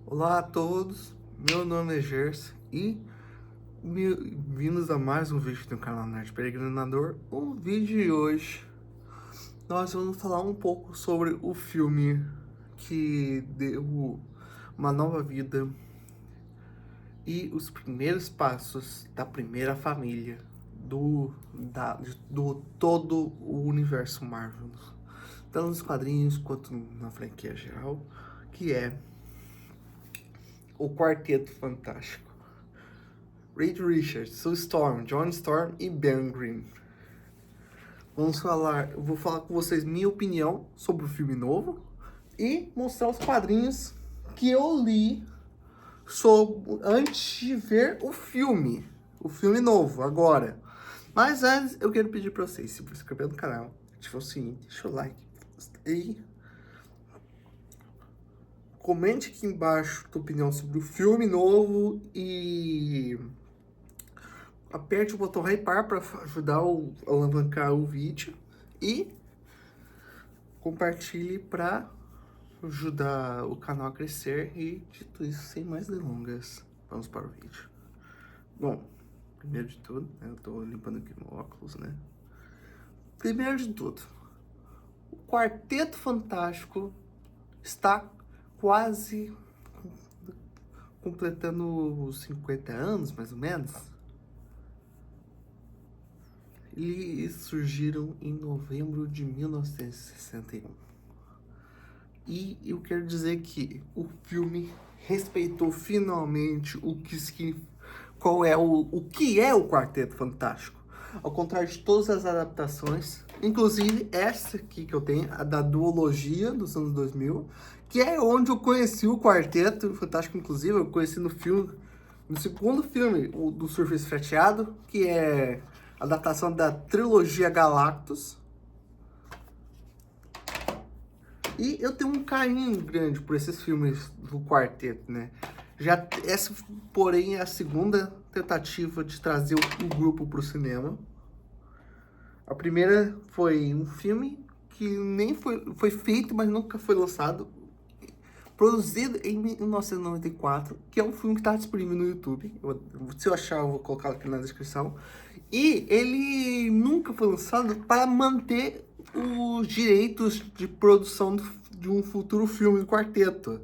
Olá a todos, meu nome é Gerson e bem-vindos a mais um vídeo do canal Nerd Peregrinador. O vídeo de hoje nós vamos falar um pouco sobre o filme que deu uma nova vida e os primeiros passos da primeira família do todo o universo Marvel, tanto nos quadrinhos quanto na franquia geral, que é o Quarteto Fantástico. Reed Richards, Sue Storm, John Storm e Ben Grimm. Eu vou falar com vocês minha opinião sobre o filme novo e mostrar os quadrinhos que eu li antes de ver o filme novo, agora. Mas antes, eu quero pedir pra vocês se inscrever no canal, ativar o sininho, deixa o like e comente aqui embaixo a tua opinião sobre o filme novo e aperte o botão hypar para ajudar a alavancar o vídeo e compartilhe para ajudar o canal a crescer. E dito isso, sem mais delongas, vamos para o vídeo. Bom, primeiro de tudo, eu tô limpando aqui meu óculos, né? Primeiro de tudo, o Quarteto Fantástico está quase completando os 50 anos, mais ou menos. Eles surgiram em novembro de 1961. E eu quero dizer que o filme respeitou finalmente o que é o Quarteto Fantástico. Ao contrário de todas as adaptações, inclusive essa aqui que eu tenho, a da duologia dos anos 2000, que é onde eu conheci o Quarteto Fantástico. Inclusive eu conheci no segundo filme, o do Surfista Prateado, que é a adaptação da trilogia Galactus. E eu tenho um carinho grande por esses filmes do quarteto, né? Essa, porém, é a segunda tentativa de trazer o grupo para o cinema. A primeira foi um filme que nem foi feito, mas nunca foi lançado, produzido em 1994, que é um filme que está disponível no YouTube. Se eu achar, eu vou colocar aqui na descrição. E ele nunca foi lançado para manter os direitos de produção de um futuro filme do quarteto.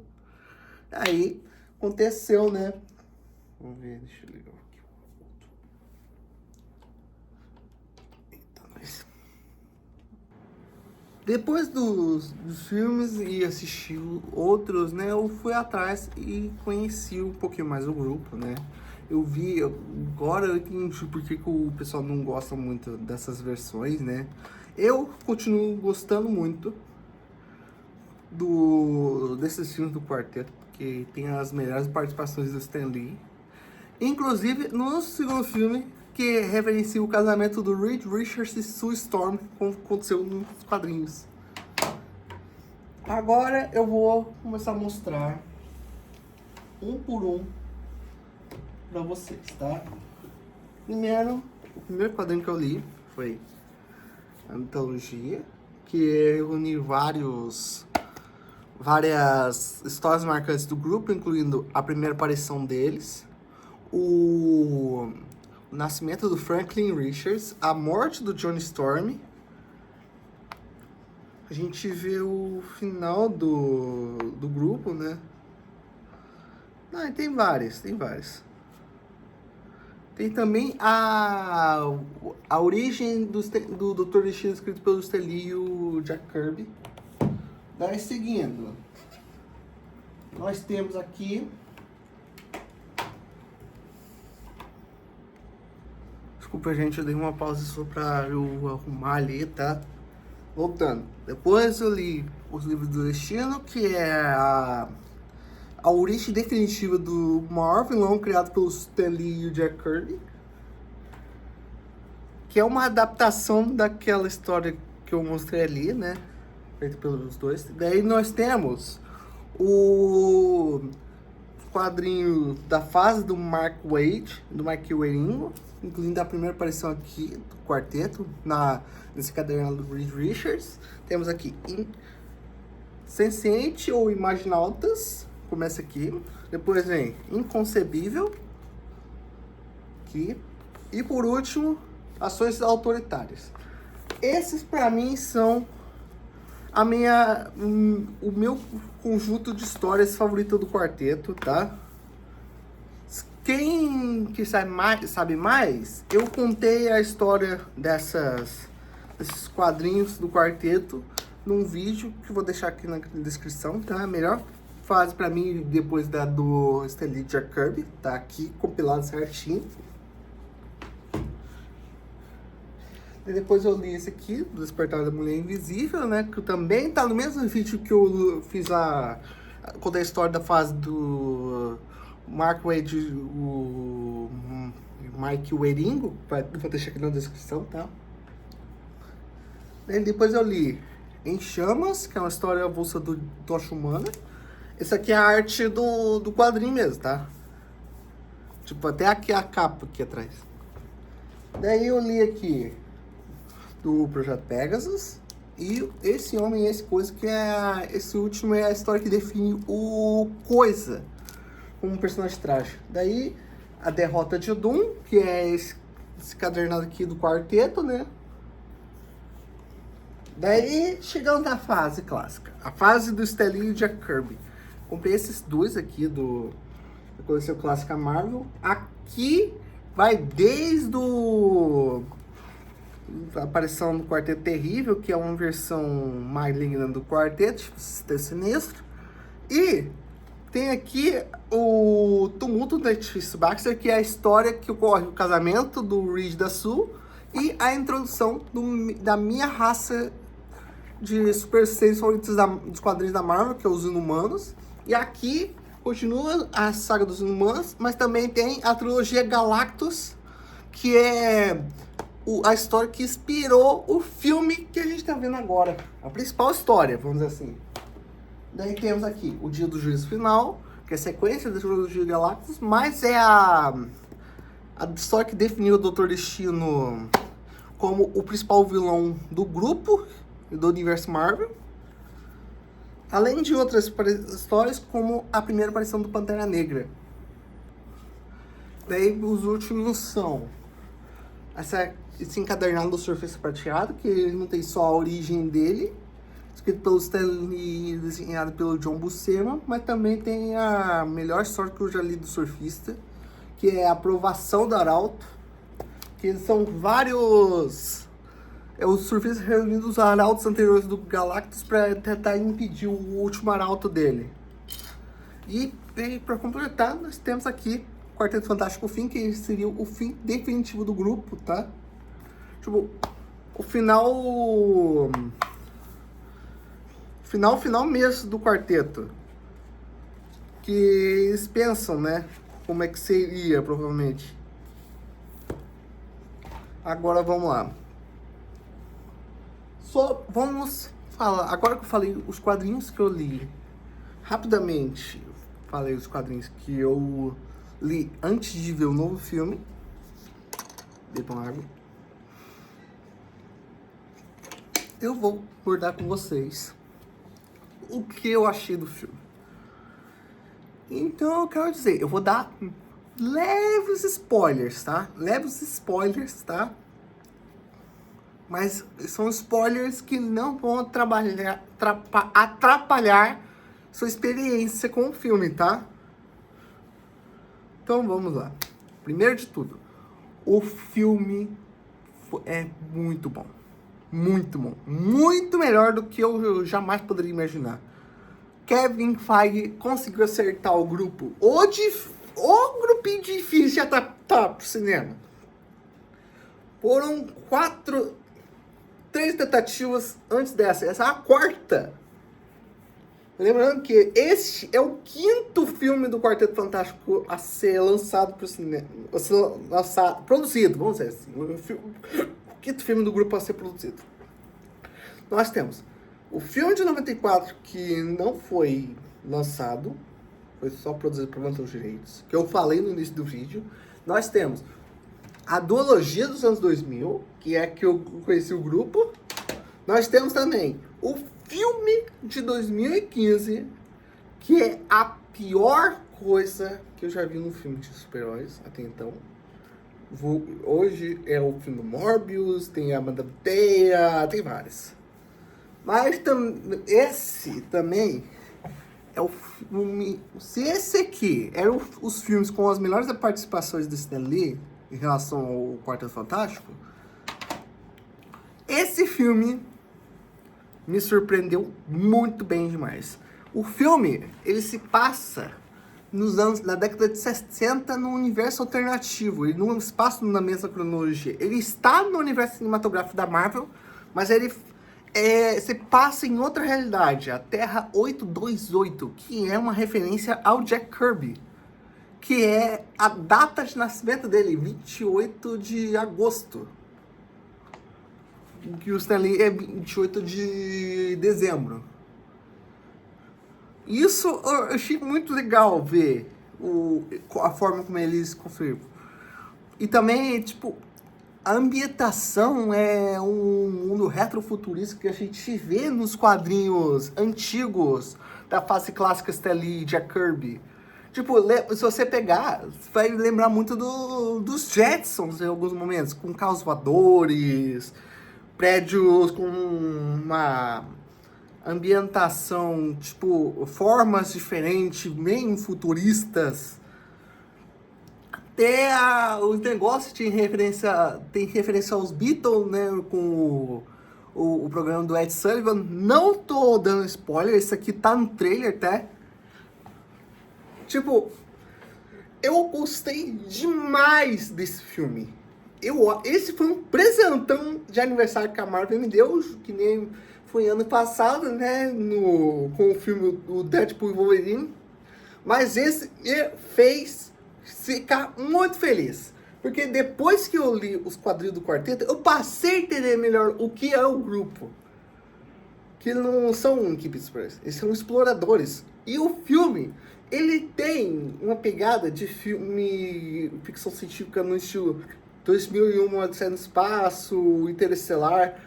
Aí aconteceu, né? Vamos ver, deixa eu ligar aqui. Eita, mas... Depois dos filmes e assistir outros, né? Eu fui atrás e conheci um pouquinho mais o grupo, né? Agora eu entendi por que o pessoal não gosta muito dessas versões, né? Eu continuo gostando muito desses filmes do quarteto, porque tem as melhores participações do Stan Lee. Inclusive, no segundo filme, que referencia o casamento do Reed Richards e Sue Storm, como aconteceu nos quadrinhos. Agora eu vou começar a mostrar um por um pra vocês, tá? O primeiro quadrinho que eu li foi a antologia, que reúne várias histórias marcantes do grupo, incluindo a primeira aparição deles, o nascimento do Franklin Richards, a morte do John Storm. A gente vê o final do grupo, né? Tem várias. Tem também a origem do Doutor Destino, escrito pelo Stan Lee e o Jack Kirby. Daí, seguindo, nós temos aqui... Desculpa, gente, eu dei uma pausa só pra eu arrumar ali, tá? Voltando. Depois eu li os livros do Destino, que é a origem definitiva do maior vilão criado pelo Stan Lee e o Jack Kirby, que é uma adaptação daquela história que eu mostrei ali, né? Feito pelos dois. Daí nós temos o quadrinho da fase do Mark Waid, incluindo a primeira aparição aqui do quarteto, nesse caderno do Reed Richards. Temos aqui Senciente ou Imaginautas, começa aqui. Depois vem Inconcebível. Aqui. E por último, Ações Autoritárias. Esses pra mim são o meu conjunto de histórias favorito do quarteto, tá? Quem que sabe mais, eu contei a história desses quadrinhos do quarteto num vídeo que eu vou deixar aqui na descrição, tá? A melhor fase pra mim depois da do Stan Lee Jack Kirby, tá aqui compilado certinho. E depois eu li esse aqui, do Despertar da Mulher Invisível, né? Que também tá no mesmo vídeo que eu fiz contei a história da fase do Mark Waid, o Mike Wieringo, vou deixar aqui na descrição, tá? E depois eu li Em Chamas, que é uma história avulsa do Tocha Humana. Esse aqui é a arte do quadrinho mesmo, tá? Tipo, até aqui a capa aqui atrás. Daí eu li aqui do Projeto Pegasus. E esse Homem e Esse Coisa, que esse último é a história que define o Coisa como um personagem trágico. Daí a Derrota de Doom, que é esse cadernado aqui do quarteto, né? Daí chegando na fase clássica, a fase do Stan Lee e Jack Kirby. Comprei esses dois aqui da coleção clássica Marvel. Aqui vai desde a aparição do Quarteto Terrível, que é uma versão maligna do quarteto, tipo Sexteto Sinistro. E tem aqui o Tumulto da Trish Baxter, que é a história que ocorre o casamento do Reed da Sue e a introdução da minha raça de super seres favoritos dos quadrinhos da Marvel, que é os Inumanos. E aqui continua a saga dos Inumanos, mas também tem a trilogia Galactus, que é a história que inspirou o filme que a gente tá vendo agora. A principal história, vamos dizer assim. Daí temos aqui o Dia do Juízo Final, que é a sequência da trilogia Galactus, mas é a história que definiu o Dr. Destino como o principal vilão do grupo e do universo Marvel. Além de outras histórias, como a primeira aparição do Pantera Negra. Daí os últimos são esse encadernado do Surfista Prateado, que ele não tem só a origem dele, escrito pelo Stan Lee e desenhado pelo John Buscema, mas também tem a melhor história que eu já li do Surfista, que é a Aprovação do Arauto, que são vários... os surfistas reunindo os arautos anteriores do Galactus para tentar impedir o último arauto dele. E para completar, nós temos aqui o Quarteto Fantástico Fim, que seria o fim definitivo do grupo, tá? Tipo, o final mesmo do quarteto. Que eles pensam, né? Como é que seria, provavelmente. Agora vamos lá. Vamos falar, agora que eu falei os quadrinhos que eu li, rapidamente falei os quadrinhos que eu li antes de ver o novo filme. Bebam água. Eu vou abordar com vocês o que eu achei do filme. Então eu quero dizer, eu vou dar leves spoilers, tá? Mas são spoilers que não vão atrapalhar sua experiência com o filme, tá? Então vamos lá. Primeiro de tudo, o filme é muito bom. Muito bom. Muito melhor do que eu jamais poderia imaginar. Kevin Feige conseguiu acertar o grupo. O grupinho difícil já tá pro cinema. Foram 3 tentativas antes dessa. Essa é a 4ª. Lembrando que este é o 5º filme do Quarteto Fantástico a ser lançado pro cinema. Produzido, vamos dizer assim. O 5º filme do grupo a ser produzido. Nós temos o filme de 94, que não foi lançado. Foi só produzido por manter os direitos. Que eu falei no início do vídeo. Nós temos a duologia dos anos 2000, que é que eu conheci o grupo. Nós temos também o filme de 2015, que é a pior coisa que eu já vi num filme de super-heróis até então. Hoje é o filme do Morbius, tem a Amanda Teia, tem vários. Mas esse também é o filme... Se esse aqui era os filmes com as melhores participações do Stan Lee em relação ao Quarteto Fantástico, esse filme me surpreendeu muito bem demais. O filme, ele se passa na década de 60 no universo alternativo. Ele não se passa na mesma cronologia. Ele está no universo cinematográfico da Marvel, mas ele se passa em outra realidade, a Terra 828, que é uma referência ao Jack Kirby, que é a data de nascimento dele, 28 de agosto. Que o Stan Lee é 28 de dezembro. Isso eu achei muito legal ver a forma como eles construíram. E também, tipo, a ambientação é um mundo retrofuturista que a gente vê nos quadrinhos antigos da fase clássica Stan Lee e Jack Kirby. Tipo, se você pegar, você vai lembrar muito dos Jetsons em alguns momentos, com carros voadores, prédios com uma ambientação, tipo, formas diferentes, bem futuristas. Até os negócios tem referência aos Beatles, né, com o programa do Ed Sullivan. Não tô dando spoiler, isso aqui tá no trailer, tá? Tipo, eu gostei demais desse filme. Esse foi um presentão de aniversário que a Marvel me deu, que nem foi ano passado, né, com o filme do Deadpool e Wolverine. Mas esse me fez ficar muito feliz. Porque depois que eu li os quadrinhos do quarteto, eu passei a entender melhor o que é o grupo. Que não são equipes super, eles são exploradores. E o filme, ele tem uma pegada de filme ficção científica no estilo 2001, Odisseia no Espaço, Interestelar.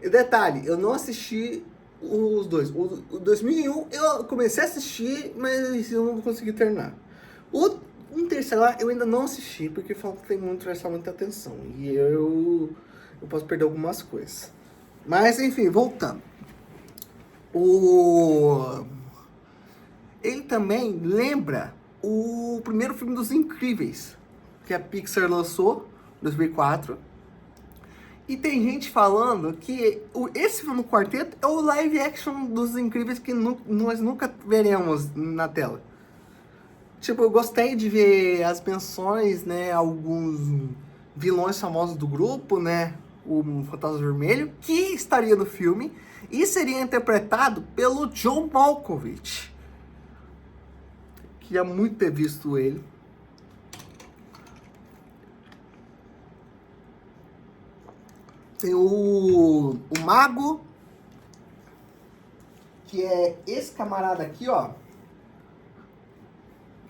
E detalhe, eu não assisti os dois. O 2001 eu comecei a assistir, mas eu não consegui terminar. O Interestelar eu ainda não assisti, porque falam que tem muito, prestar muita atenção. E eu posso perder algumas coisas. Mas enfim, voltando. Ele também lembra o primeiro filme dos Incríveis, que a Pixar lançou em 2004. E tem gente falando que esse filme do quarteto é o live action dos Incríveis que nós nunca veremos na tela. Tipo, eu gostei de ver as menções, né, alguns vilões famosos do grupo, né, o Fantasma Vermelho, que estaria no filme e seria interpretado pelo John Malkovich. Queria muito ter visto ele. Tem o Mago, que é esse camarada aqui, ó.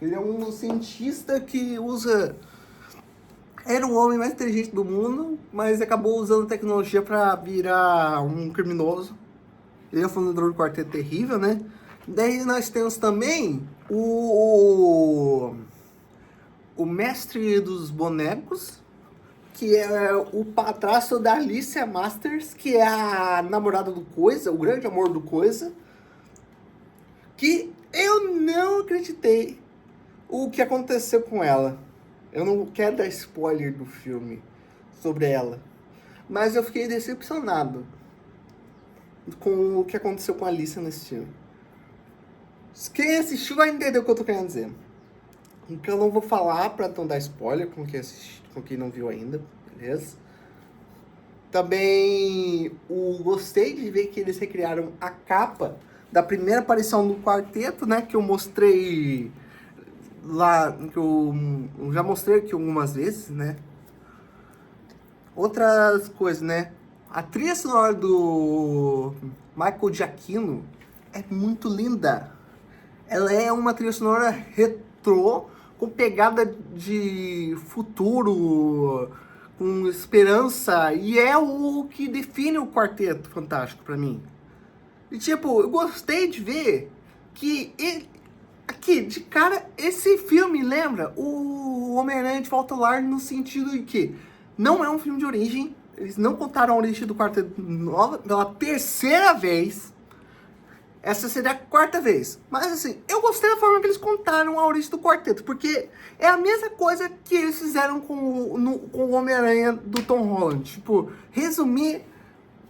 Ele é um cientista que era o homem mais inteligente do mundo, mas acabou usando tecnologia para virar um criminoso. Ele é o fundador do Quarteto Terrível, né? Daí nós temos também o Mestre dos Bonecos, que é o padrasto da Alicia Masters, que é a namorada do Coisa, o grande amor do Coisa, que eu não acreditei o que aconteceu com ela. Eu não quero dar spoiler do filme sobre ela, mas eu fiquei decepcionado com o que aconteceu com a Alicia nesse filme. Quem assistiu vai entender o que eu tô querendo dizer. Então eu não vou falar pra não dar spoiler com quem não viu ainda, beleza? Também gostei de ver que eles recriaram a capa da primeira aparição do quarteto, né? Que eu mostrei lá, que eu já mostrei aqui algumas vezes, né? Outras coisas, né? A trilha sonora do Michael Giacchino é muito linda. Ela é uma trilha sonora retrô, com pegada de futuro, com esperança, e é o que define o Quarteto Fantástico pra mim. E tipo, eu gostei de ver que Aqui, de cara, esse filme lembra o Homem-Aranha de Volta ao Lar no sentido de que não é um filme de origem, eles não contaram a origem do Quarteto nova pela terceira vez. Essa seria a quarta vez. Mas assim, eu gostei da forma que eles contaram a origem do quarteto, porque é a mesma coisa que eles fizeram com o Homem-Aranha do Tom Holland. Tipo, resumir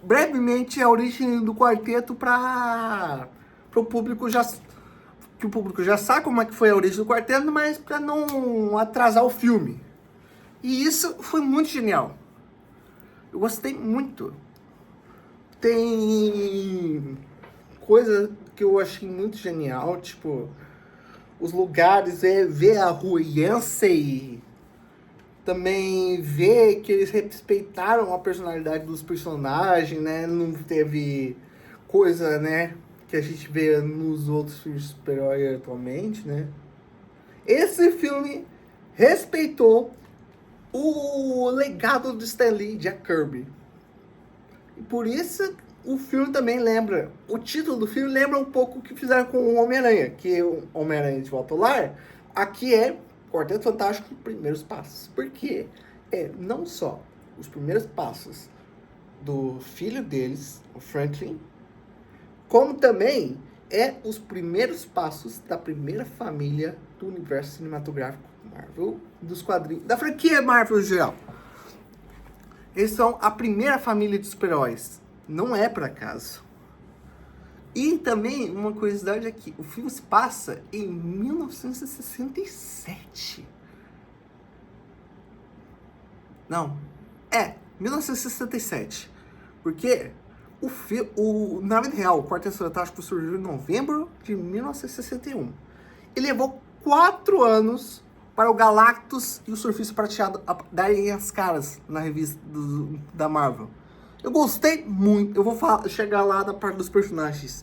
brevemente a origem do quarteto para o público já... que o público já sabe como é que foi a origem do quarteto, mas para não atrasar o filme. E isso foi muito genial. Eu gostei muito. Tem coisa que eu achei muito genial, tipo, os lugares, ver a rua Yancey, também ver que eles respeitaram a personalidade dos personagens, né? Não teve coisa, né, que a gente vê nos outros filmes de super-herói atualmente, né? Esse filme respeitou o legado do Stan Lee e Jack Kirby. E por isso o filme também lembra, o título do filme lembra um pouco o que fizeram com o Homem-Aranha, que o Homem-Aranha de Volta ao Lar, aqui é Quarteto Fantástico, Primeiros Passos. Porque não só os primeiros passos do filho deles, o Franklin, como também os primeiros passos da primeira família do universo cinematográfico Marvel, dos quadrinhos, da franquia Marvel em geral. Eles são a primeira família de super-heróis. Não é por acaso. E também, uma curiosidade aqui, o filme se passa em 1967. Não, 1967. Porque na vida real, o Quarteto Fantástico surgiu em novembro de 1961. E levou 4 anos para o Galactus e o Surfista Prateado darem as caras na revista da Marvel. Eu gostei muito. Eu vou chegar lá na parte dos personagens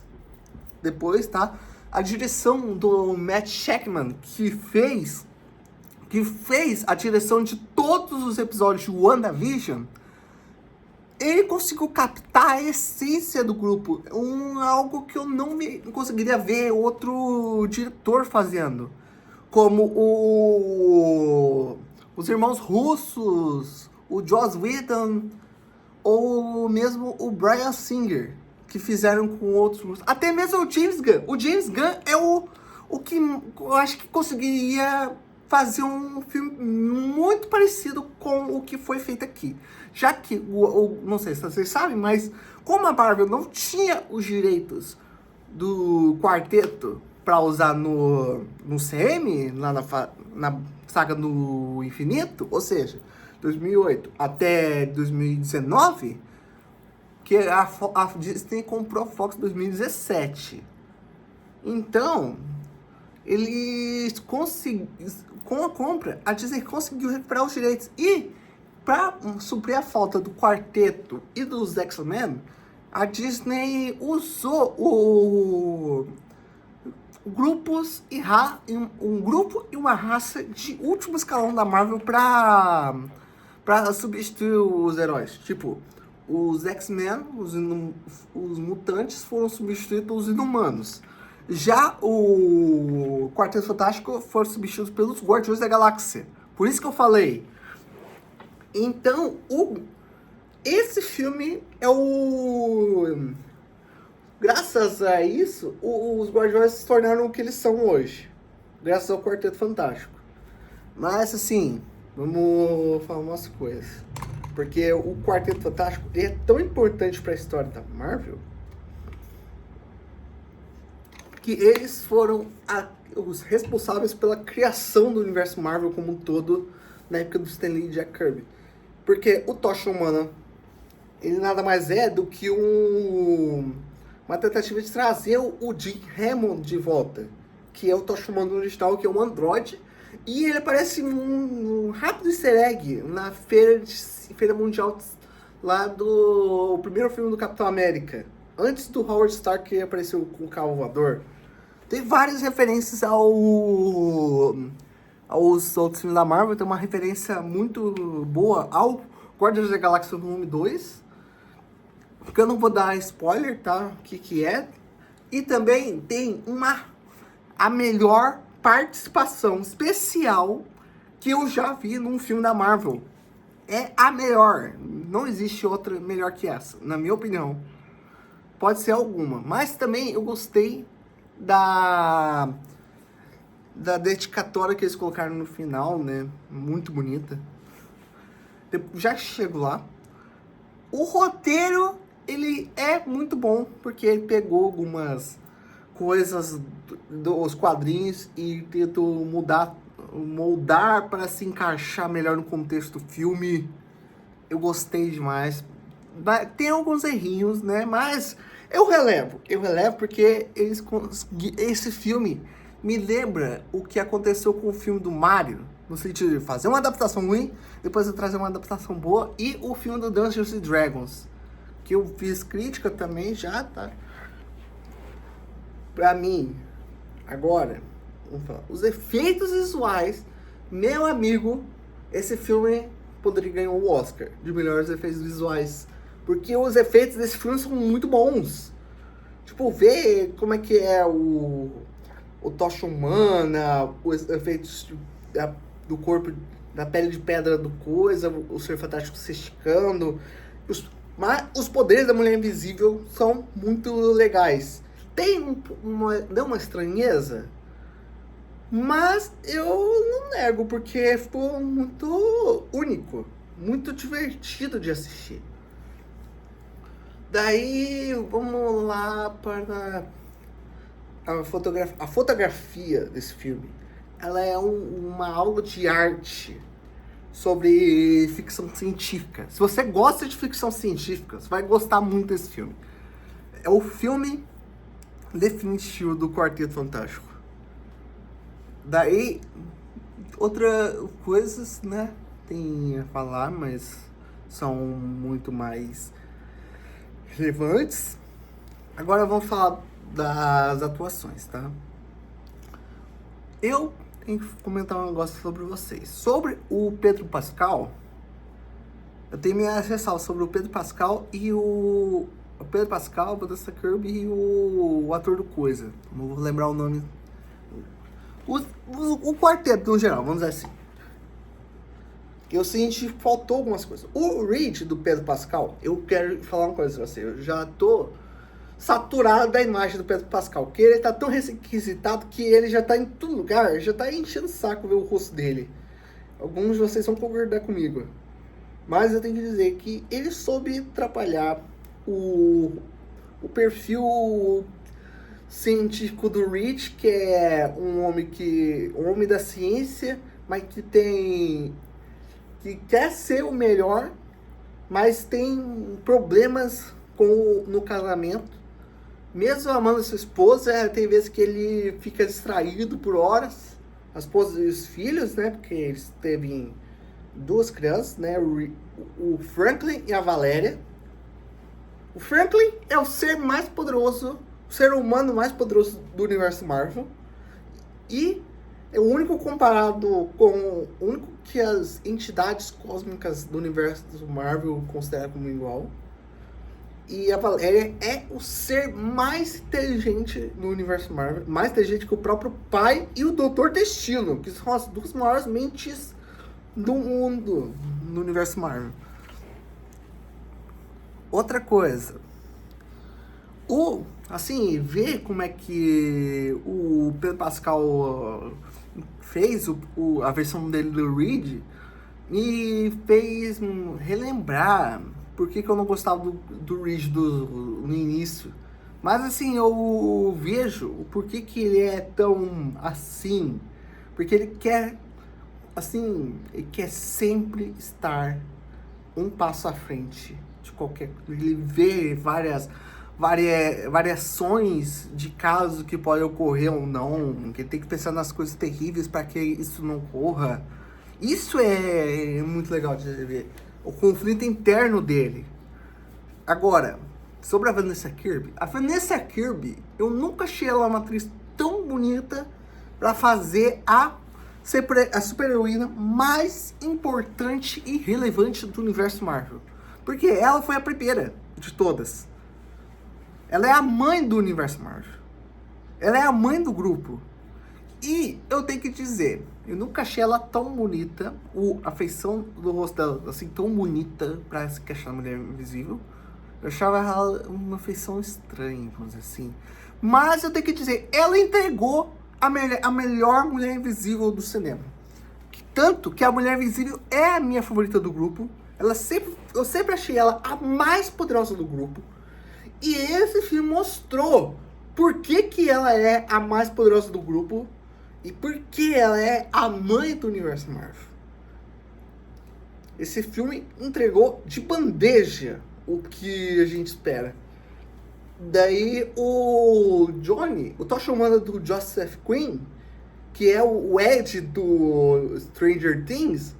depois, tá? A direção do Matt Shakman, que fez a direção de todos os episódios de WandaVision, ele conseguiu captar a essência do grupo. Algo que eu não conseguiria ver outro diretor fazendo. Como os irmãos russos, o Joss Whedon, ou mesmo o Bryan Singer, que fizeram com outros russos. Até mesmo o James Gunn. O James Gunn é o que eu acho que conseguiria fazer um filme muito parecido com o que foi feito aqui. Já que, não sei se vocês sabem, mas como a Marvel não tinha os direitos do quarteto para usar no CM, lá na saga do infinito, ou seja, 2008 até 2019, que a Disney comprou a Fox em 2017. Então, eles conseguiram, com a compra, a Disney conseguiu recuperar os direitos. E, para suprir a falta do quarteto e dos X-Men, a Disney usou grupos um grupo e uma raça de último escalão da Marvel para substituir os heróis. Tipo, os X-Men, os mutantes foram substituídos pelos inumanos. Já o Quarteto Fantástico foram substituídos pelos Guardiões da Galáxia. Por isso que eu falei. Então, esse filme é graças a isso, os Guardiões se tornaram o que eles são hoje. Graças ao Quarteto Fantástico. Mas, assim, vamos falar umas coisas. Porque o Quarteto Fantástico é tão importante para a história da Marvel que eles foram os responsáveis pela criação do universo Marvel como um todo na época do Stan Lee e Jack Kirby. Porque o Tocha Humana, ele nada mais é do que uma tentativa de trazer o Jim Hammond de volta, que é o Tocha Humana original, que é um androide, e ele aparece num rápido easter egg na feira mundial lá do primeiro filme do Capitão América, antes do Howard Stark que apareceu com o carro voador. Tem várias referências aos outros filmes da Marvel. Tem uma referência muito boa ao Guardiões da Galáxia Volume 2, porque eu não vou dar spoiler, tá? O que é. E também tem a melhor participação especial que eu já vi num filme da Marvel. É a melhor. Não existe outra melhor que essa, na minha opinião. Pode ser alguma. Mas também eu gostei da dedicatória que eles colocaram no final, né? Muito bonita. Já chego lá. O roteiro, ele é muito bom, porque ele pegou algumas coisas dos quadrinhos e tentou moldar para se encaixar melhor no contexto do filme. Eu gostei demais. Tem alguns errinhos, né? Mas eu relevo porque esse filme me lembra o que aconteceu com o filme do Mario, no sentido de fazer uma adaptação ruim, depois de trazer uma adaptação boa, e o filme do Dungeons and Dragons, que eu fiz crítica também já, tá? Pra mim, agora, vamos falar, os efeitos visuais, meu amigo, esse filme poderia ganhar o Oscar de melhores efeitos visuais, porque os efeitos desse filme são muito bons. Tipo, ver como é que é o tocha humana, os efeitos do corpo, da pele de pedra do coisa, o Senhor Fantástico se esticando. Os poderes da Mulher Invisível são muito legais. Deu uma estranheza, mas eu não nego, porque ficou muito único, muito divertido de assistir. Daí, vamos lá para a fotografia desse filme. Ela é uma aula de arte sobre ficção científica. Se você gosta de ficção científica, você vai gostar muito desse filme. É o filme definitivo do Quarteto Fantástico. Daí, outras coisas, né, tem a falar, mas são muito mais relevantes. Agora vamos falar das atuações, tá? Eu tenho que comentar um negócio sobre vocês. Sobre o Pedro Pascal, eu tenho minhas ressalvas sobre o Pedro Pascal e o Pedro Pascal, o Vanessa Kirby e o ator do Coisa. Não vou lembrar o nome. O quarteto, no geral, vamos dizer assim. Eu senti que faltou algumas coisas. O Reed do Pedro Pascal, eu quero falar uma coisa pra você. Eu já tô saturado da imagem do Pedro Pascal, que ele tá tão requisitado que ele já tá em todo lugar, já tá enchendo o saco ver o rosto dele. Alguns de vocês vão concordar comigo. Mas eu tenho que dizer que ele soube atrapalhar o perfil científico do Reed, que é um homem da ciência, mas que quer ser o melhor, mas tem problemas no casamento. Mesmo amando sua esposa, tem vezes que ele fica distraído por horas. A esposa e os filhos, né? Porque eles teve 2 crianças, né? O Franklin e a Valéria. O Franklin é o ser mais poderoso, o ser humano mais poderoso do universo Marvel. E é o único comparado com o único que as entidades cósmicas do universo Marvel consideram como igual. E a Valéria é o ser mais inteligente no universo Marvel, mais inteligente que o próprio pai e o Doutor Destino, que são as 2 maiores mentes do mundo no universo Marvel. Outra coisa, ver como é que o Pedro Pascal fez a versão dele do Reed me fez relembrar por que eu não gostava do Reed no início. Mas assim, eu vejo o porquê que ele é tão assim. Porque ele quer sempre estar um passo à frente de qualquer coisa. Ele vê variações de casos que podem ocorrer ou não, que ele tem que pensar nas coisas terríveis para que isso não ocorra. Isso é muito legal de ver, o conflito interno dele. Agora, sobre a Vanessa Kirby, eu nunca achei ela uma atriz tão bonita para fazer a super-heroína mais importante e relevante do universo Marvel. Porque ela foi a primeira de todas. Ela é a mãe do universo Marvel. Ela é a mãe do grupo. E eu tenho que dizer, eu nunca achei ela tão bonita, a feição do rosto dela, assim, tão bonita pra se queixar Mulher Invisível. Eu achava ela uma feição estranha, vamos dizer assim. Mas eu tenho que dizer, ela entregou a melhor Mulher Invisível do cinema. Tanto que a Mulher Invisível é a minha favorita do grupo. Eu sempre achei ela a mais poderosa do grupo. E esse filme mostrou por que ela é a mais poderosa do grupo e por que ela é a mãe do universo Marvel. Esse filme entregou de bandeja o que a gente espera. Daí o Johnny, o Tocha Humana do Joseph Quinn, que é o Ed do Stranger Things,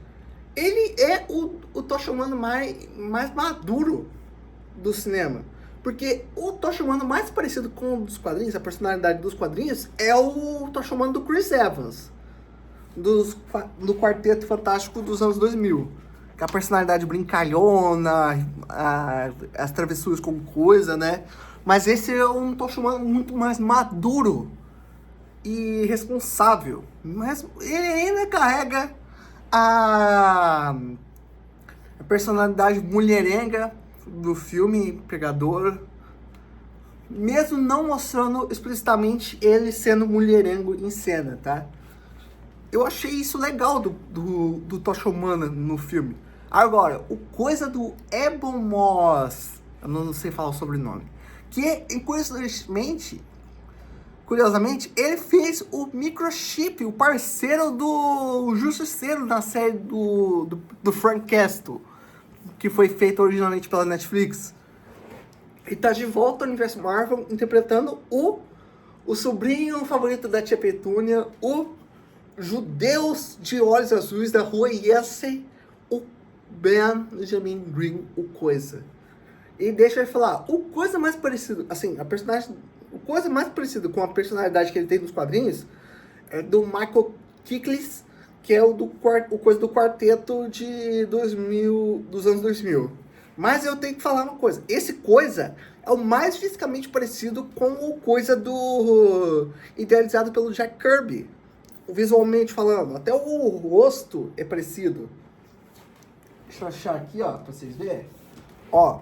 ele é o Tocha Humano mais maduro do cinema. Porque o Tocha Humano mais parecido com o dos quadrinhos, a personalidade dos quadrinhos, é o Tocha Humano do Chris Evans, do Quarteto Fantástico dos anos 2000. Que a personalidade brincalhona, as travessuras com coisa, né? Mas esse é um Tocha Humano muito mais maduro e responsável. Mas ele ainda carrega a personalidade mulherenga do filme Pregador, mesmo não mostrando explicitamente ele sendo mulherengo em cena, tá? Eu achei isso legal do Tocha Humana no filme. Agora, o coisa do Ebon Moss, eu não sei falar o sobrenome, que curiosamente, ele fez o Microchip, o parceiro do Justiceiro na série do Frank Castle, que foi feita originalmente pela Netflix. E tá de volta ao universo Marvel, interpretando o sobrinho favorito da Tia Petúnia, o Judeus de Olhos Azuis da Rua Yessay, o Benjamin Green, o Coisa. E deixa eu falar, o Coisa mais parecido, assim, o Coisa mais parecido com a personalidade que ele tem nos quadrinhos é do Michael Chiklis, que é o Coisa do Quarteto de 2000, dos anos 2000. Mas eu tenho que falar uma coisa, esse Coisa é o mais fisicamente parecido com o Coisa idealizado pelo Jack Kirby, visualmente falando, até o rosto é parecido. Deixa eu achar aqui, ó, pra vocês verem. Ó,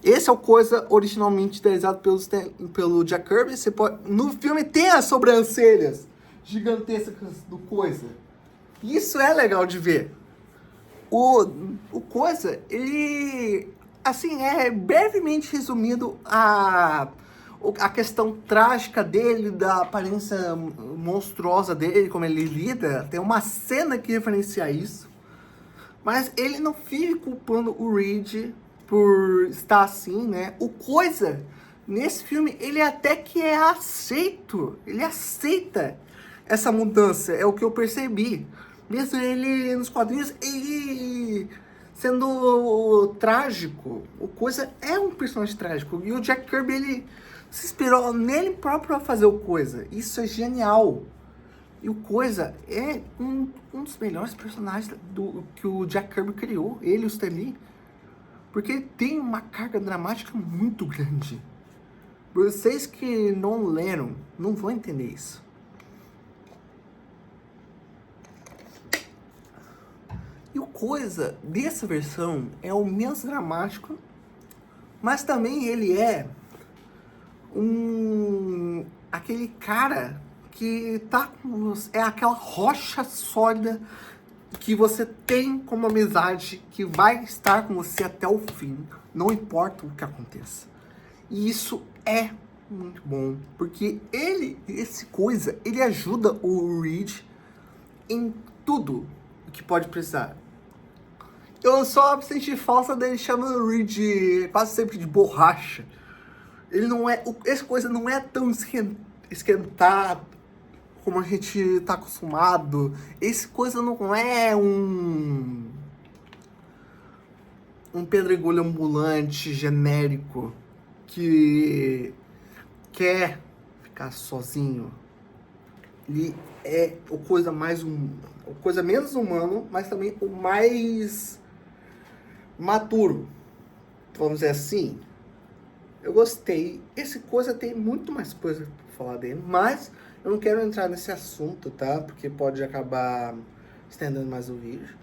esse é o Coisa originalmente idealizado pelo Jack Kirby. No filme tem as sobrancelhas gigantescas do Coisa. Isso é legal de ver. O Coisa, ele, assim, é brevemente resumido a questão trágica dele, da aparência monstruosa dele, como ele lida. Tem uma cena que referencia isso. Mas ele não fica culpando o Reed por estar assim, né? O Coisa, nesse filme, ele até que é aceito. Ele aceita essa mudança, é o que eu percebi. Mesmo ele, nos quadrinhos, ele sendo trágico. O Coisa é um personagem trágico. E o Jack Kirby, ele se inspirou nele próprio a fazer o Coisa. Isso é genial. E o Coisa é um dos melhores personagens que o Jack Kirby criou, ele e o Stan Lee, porque ele tem uma carga dramática muito grande. Vocês que não leram, não vão entender isso. E o Coisa dessa versão é o menos dramático, mas também ele é aquele cara que é aquela rocha sólida que você tem como amizade, que vai estar com você até o fim, não importa o que aconteça. E isso é muito bom, porque esse Coisa, ele ajuda o Reed em tudo o que pode precisar. Eu só senti falta dele chamando o Reed quase sempre de borracha. Ele não é, esse Coisa não é tão esquentado como a gente tá acostumado. Esse Coisa não é um pedregulho ambulante genérico que quer ficar sozinho. Ele é o Coisa o Coisa menos humano, mas também o mais maturo, vamos dizer assim. Eu gostei. Esse Coisa tem muito mais coisa pra falar dele, mas Eu não quero entrar nesse assunto, tá? Porque pode acabar estendendo mais o vídeo.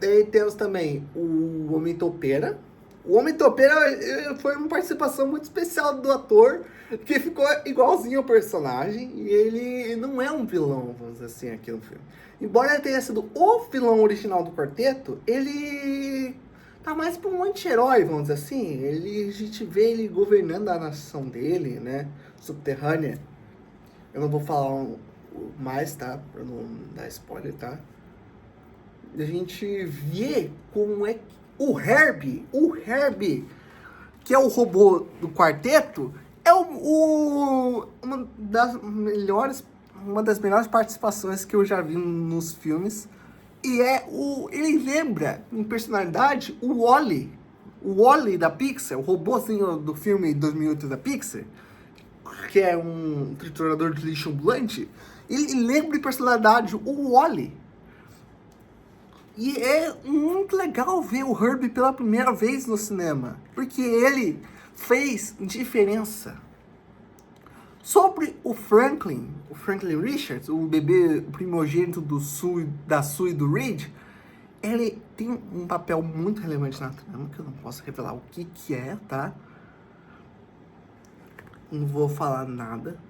Daí temos também o Homem Topeira. O Homem Topeira foi uma participação muito especial do ator, que ficou igualzinho ao personagem, e ele não é um vilão, vamos dizer assim, aqui no filme. Embora ele tenha sido o vilão original do quarteto, ele tá mais pra um anti-herói, vamos dizer assim. A gente vê ele governando a nação dele, né, subterrânea. Eu não vou falar mais, tá, pra não dar spoiler, tá. A gente vê como é que o Herbie, que é o robô do quarteto, é uma das melhores participações que eu já vi nos filmes. E ele lembra, em personalidade, o Wall-E da Pixar, o robôzinho do filme 2008 da Pixar, que é um triturador de lixo ambulante. Ele lembra em personalidade o Wall-E. E é muito legal ver o Herbie pela primeira vez no cinema, porque ele fez diferença. Sobre o Franklin Richards, o bebê primogênito da Sue e do Reed, ele tem um papel muito relevante na trama, que eu não posso revelar o que é, tá? Não vou falar nada.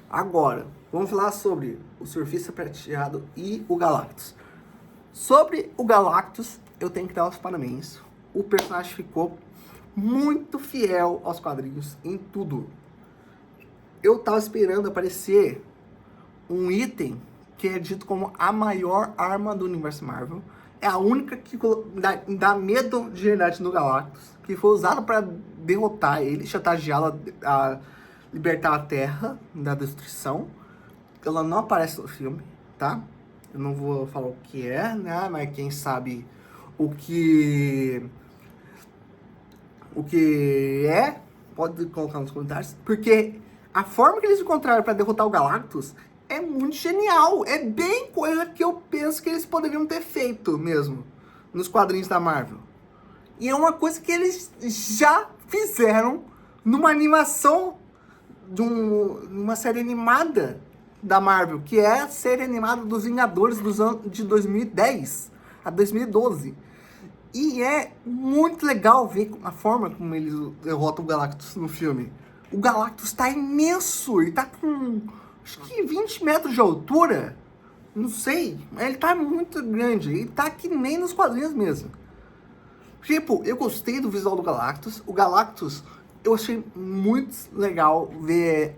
Agora, vamos falar sobre o Surfista Prateado e o Galactus. Sobre o Galactus, eu tenho que dar os parabéns. O personagem ficou muito fiel aos quadrinhos em tudo. Eu tava esperando aparecer um item que é dito como a maior arma do universo Marvel. É a única que dá medo de verdade no Galactus, que foi usada para derrotar ele, chantageá-la a libertar a Terra da destruição. Ela não aparece no filme, tá? Eu não vou falar o que é, né? Mas quem sabe o que é, pode colocar nos comentários. Porque a forma que eles encontraram para derrotar o Galactus é muito genial. É bem coisa que eu penso que eles poderiam ter feito mesmo nos quadrinhos da Marvel. E é uma coisa que eles já fizeram numa animação numa série animada da Marvel, que é a série animada dos Vingadores dos anos de 2010 a 2012. E é muito legal ver a forma como eles derrotam o Galactus no filme. O Galactus tá imenso, ele tá com acho que 20 metros de altura, não sei, ele tá muito grande, ele tá que nem nos quadrinhos mesmo. Tipo, eu gostei do visual do Galactus. O Galactus, eu achei muito legal ver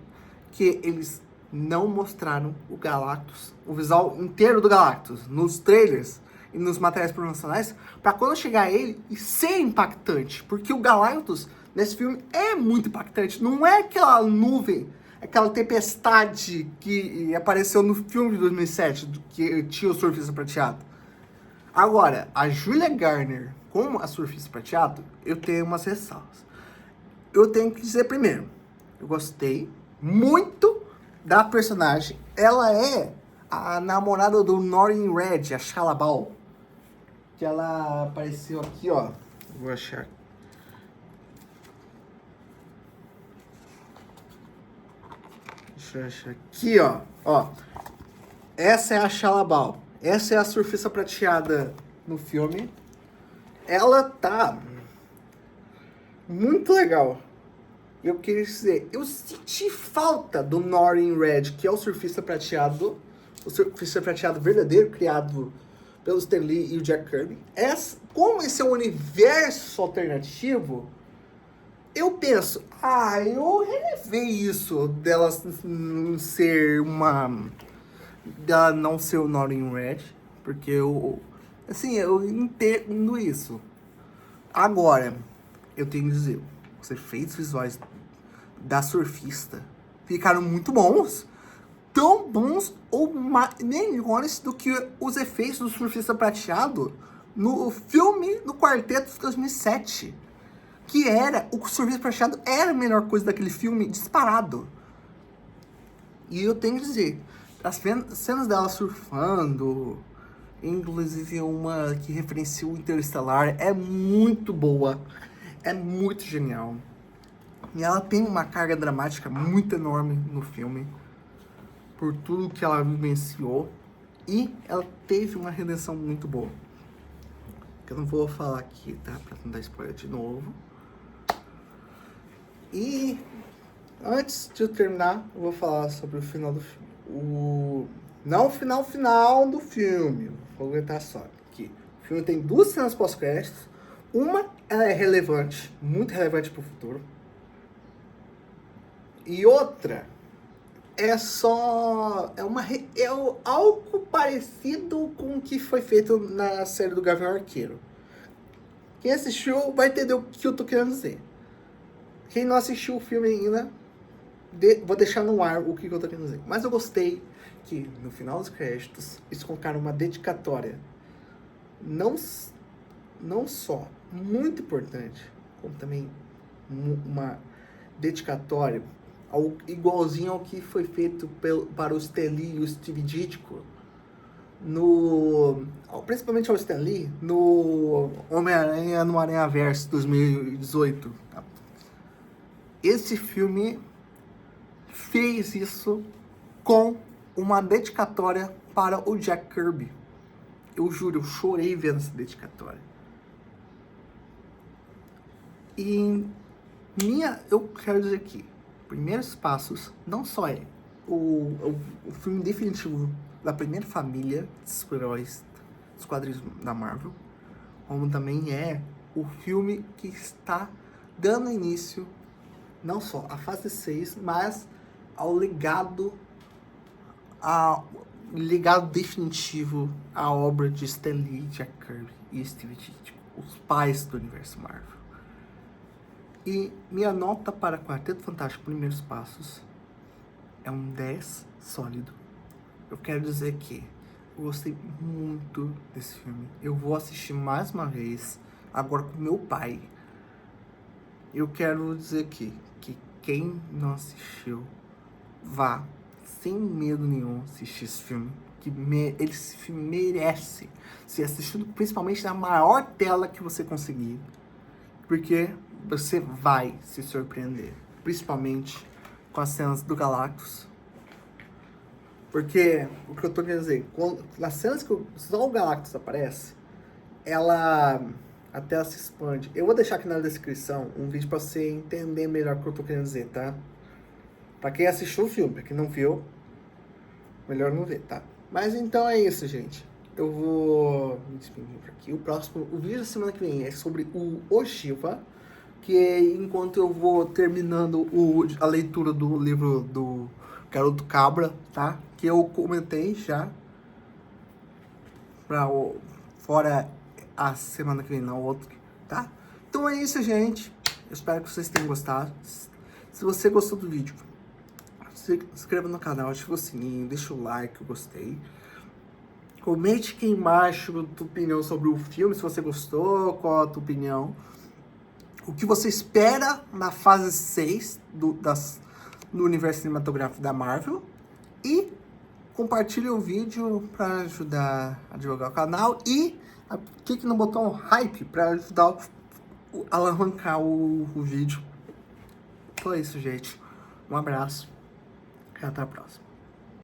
que eles não mostraram o Galactus, o visual inteiro do Galactus, nos trailers e nos materiais promocionais, pra quando chegar ele e ser impactante. Porque o Galactus, nesse filme, é muito impactante. Não é aquela nuvem, aquela tempestade que apareceu no filme de 2007, que tinha o Surfista Prateado. Agora, a Julia Garner como a Surfista Prateado, eu tenho umas ressalvas. Eu tenho que dizer primeiro, eu gostei muito da personagem. Ela é a namorada do Norrin Red, a Shalabal. Que ela apareceu aqui, ó. Vou achar. Deixa eu achar aqui, ó. Essa é a Shalabal. Essa é a Surfista Prateada no filme. Ela tá muito legal. Eu queria dizer, eu senti falta do Norrin Red, que é o Surfista Prateado. O Surfista Prateado verdadeiro, criado pelo Stan Lee e o Jack Kirby. Como esse é um universo alternativo, eu penso, eu relevei isso dela não ser o Norrin Red, porque eu entendo isso. Agora, eu tenho que dizer, os efeitos visuais da Surfista ficaram muito bons. Tão bons ou melhores do que os efeitos do Surfista Prateado no filme do Quarteto de 2007. Que o Surfista Prateado era a melhor coisa daquele filme, disparado. E eu tenho que dizer, as cenas dela surfando, inclusive uma que referencia o Interestelar, é muito boa. É muito genial. E ela tem uma carga dramática muito enorme no filme. por tudo que ela vivenciou. E ela teve uma redenção muito boa. Que eu não vou falar aqui, tá? Pra não dar spoiler de novo. E antes de eu terminar, eu vou falar sobre o final do filme. Não o final do filme. Vou aguentar só aqui. O filme tem 2 cenas pós-créditos. Uma, ela é relevante, muito relevante pro futuro. E outra é só... algo parecido com o que foi feito na série do Gavião Arqueiro. Quem assistiu vai entender o que eu tô querendo dizer. Quem não assistiu o filme ainda, vou deixar no ar o que eu tô querendo dizer. Mas eu gostei que no final dos créditos eles colocaram uma dedicatória. Não só muito importante, como também uma dedicatória igualzinho ao que foi feito para o Stan Lee e o Steve Ditko, principalmente ao Stan Lee, no Homem-Aranha no Aranhaverse 2018. Esse filme fez isso com uma dedicatória para o Jack Kirby. Eu juro, eu chorei vendo essa dedicatória. E eu quero dizer que Primeiros Passos não só é o filme definitivo da primeira família de super-heróis dos quadrinhos da Marvel, como também é o filme que está dando início não só à fase 6, mas ao legado definitivo à obra de Stan Lee, Jack Kirby e Steve Ditko, os pais do universo Marvel. E minha nota para Quarteto Fantástico Primeiros Passos é um 10 sólido. Eu quero dizer que eu gostei muito desse filme. Eu vou assistir mais uma vez, agora com meu pai. Eu quero dizer que quem não assistiu, vá sem medo nenhum assistir esse filme. Esse filme merece ser assistido, principalmente na maior tela que você conseguir. Porque você vai se surpreender, principalmente com as cenas do Galactus. Porque, o que eu tô querendo dizer, nas cenas que só o Galactus aparece, a tela se expande. Eu vou deixar aqui na descrição um vídeo pra você entender melhor o que eu tô querendo dizer, tá? Pra quem assistiu o filme, pra quem não viu, melhor não ver, tá? Mas então é isso, gente. Eu vou me despedir por aqui. O vídeo da semana que vem é sobre o Ogiva, que é enquanto eu vou terminando a leitura do livro do Garoto Cabra, tá? Que eu comentei já. Fora a semana que vem, na outra, tá? Então é isso, gente. Eu espero que vocês tenham gostado. Se você gostou do vídeo, se inscreva no canal, ativa o sininho, deixa o like, eu gostei. Comente aqui embaixo a tua opinião sobre o filme, se você gostou, qual a tua opinião. O que você espera na fase 6 do universo cinematográfico da Marvel. E compartilhe o vídeo para ajudar a divulgar o canal. E clique no botão hype para ajudar a alavancar o vídeo. Então é isso, gente. Um abraço e até a próxima.